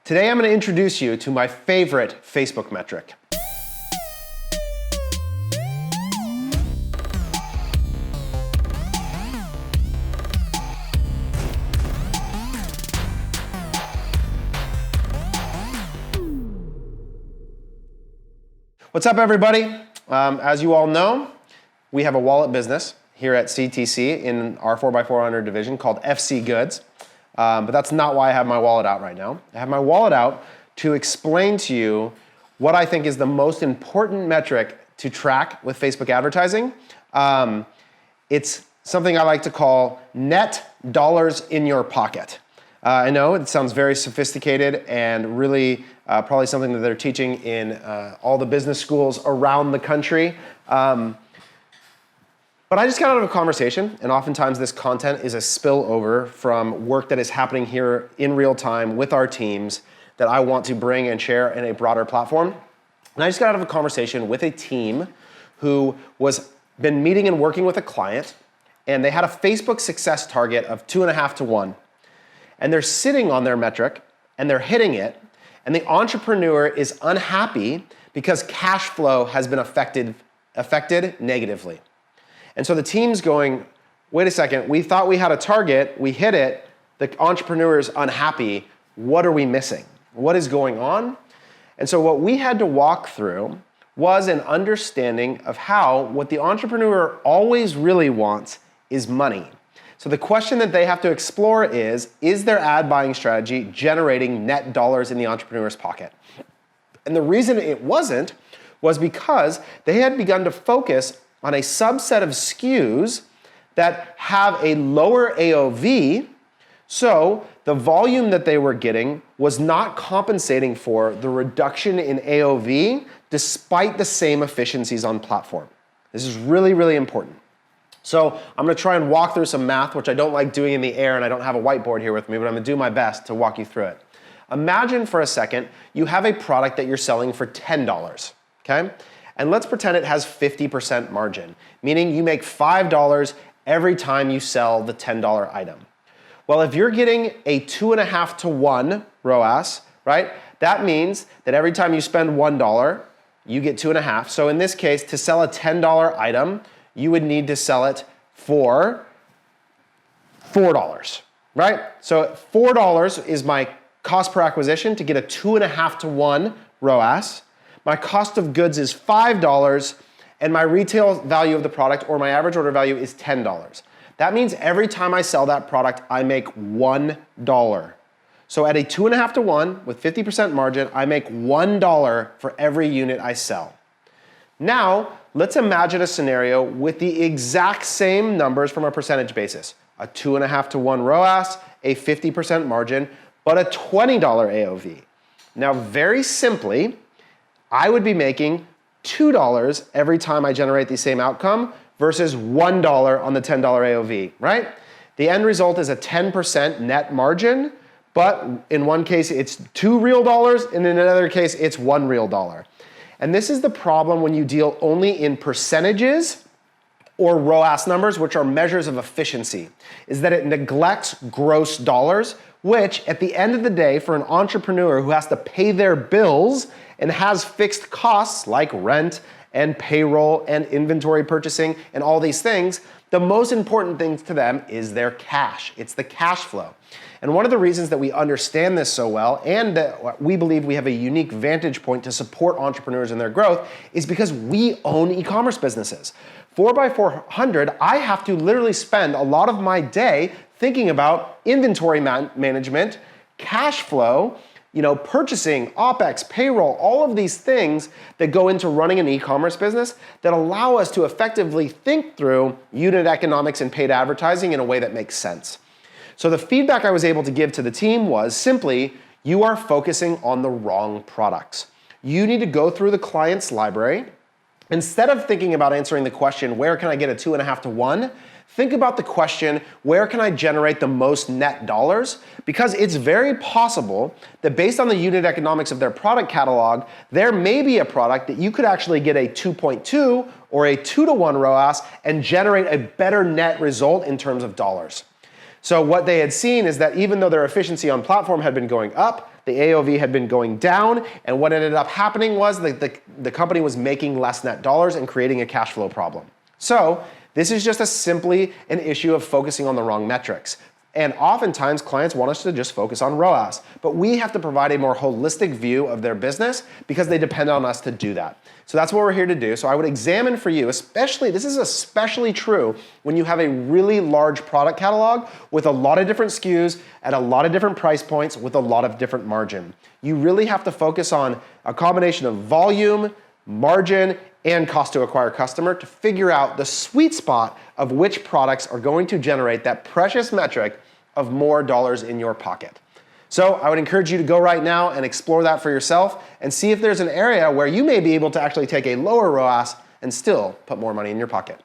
Today I'm going to introduce you to my favorite Facebook metric. What's up, everybody? As you all know, we have a wallet business here at CTC in our 4x400 division called FC Goods. But that's not why I have my wallet out right now. I have my wallet out to explain to you what I think is the most important metric to track with Facebook advertising. It's something I like to call net dollars in your pocket. I know it sounds very sophisticated and really probably something that they're teaching in all the business schools around the country. But I just got out of a conversation, and oftentimes this content is a spillover from work that is happening here in real time with our teams that I want to bring and share in a broader platform. And I just got out of a conversation with a team who was been meeting and working with a client, and they had a Facebook success target of 2.5 to 1. And they're sitting on their metric, and they're hitting it, and the entrepreneur is unhappy because cash flow has been affected negatively. And so the team's going, wait a second, we thought we had a target, we hit it, the entrepreneur is unhappy, what are we missing? What is going on? And so what we had to walk through was an understanding of how what the entrepreneur always really wants is money. So the question that they have to explore is their ad buying strategy generating net dollars in the entrepreneur's pocket? And the reason it wasn't was because they had begun to focus on a subset of SKUs that have a lower AOV, so the volume that they were getting was not compensating for the reduction in AOV despite the same efficiencies on platform. This is really, really important. So I'm gonna try and walk through some math, which I don't like doing in the air, and I don't have a whiteboard here with me, but I'm gonna do my best to walk you through it. Imagine for a second, you have a product that you're selling for $10, okay? And let's pretend it has 50% margin, meaning you make $5 every time you sell the $10 item. Well, if you're getting a 2.5 to 1 ROAS, right? That means that every time you spend $1, you get 2.5. So in this case, to sell a $10 item, you would need to sell it for $4, right? So $4 is my cost per acquisition to get a 2.5 to 1 ROAS. My cost of goods is $5, and my retail value of the product or my average order value is $10. That means every time I sell that product, I make $1. So at a 2.5 to 1 with 50% margin, I make $1 for every unit I sell. Now, let's imagine a scenario with the exact same numbers from a percentage basis. A 2.5 to 1 ROAS, a 50% margin, but a $20 AOV. Now, very simply, I would be making $2 every time I generate the same outcome versus $1 on the $10 AOV, right? The end result is a 10% net margin, but in one case it's $2 real, and in another case it's $1 real. And this is the problem when you deal only in percentages or ROAS numbers, which are measures of efficiency, is that it neglects gross dollars, which at the end of the day, for an entrepreneur who has to pay their bills and has fixed costs like rent and payroll and inventory purchasing and all these things, the most important thing to them is their cash. It's the cash flow. And one of the reasons that we understand this so well and that we believe we have a unique vantage point to support entrepreneurs in their growth is because we own e-commerce businesses. 4x400, I have to literally spend a lot of my day thinking about inventory management, cash flow, purchasing, OpEx, payroll, all of these things that go into running an e-commerce business that allow us to effectively think through unit economics and paid advertising in a way that makes sense. So the feedback I was able to give to the team was simply, you are focusing on the wrong products. You need to go through the client's library. Instead of thinking about answering the question, where can I get a 2.5 to 1? Think about the question, where can I generate the most net dollars? Because it's very possible that based on the unit economics of their product catalog, there may be a product that you could actually get a 2.2 or a 2 to 1 ROAS and generate a better net result in terms of dollars. So what they had seen is that even though their efficiency on platform had been going up, the AOV had been going down, and what ended up happening was the company was making less net dollars and creating a cash flow problem. So this is just simply an issue of focusing on the wrong metrics. And oftentimes clients want us to just focus on ROAS, but we have to provide a more holistic view of their business because they depend on us to do that. So that's what we're here to do. So I would examine for you, this is especially true when you have a really large product catalog with a lot of different SKUs at a lot of different price points with a lot of different margin. You really have to focus on a combination of volume, margin, and cost to acquire customer to figure out the sweet spot of which products are going to generate that precious metric of more dollars in your pocket. So I would encourage you to go right now and explore that for yourself and see if there's an area where you may be able to actually take a lower ROAS and still put more money in your pocket.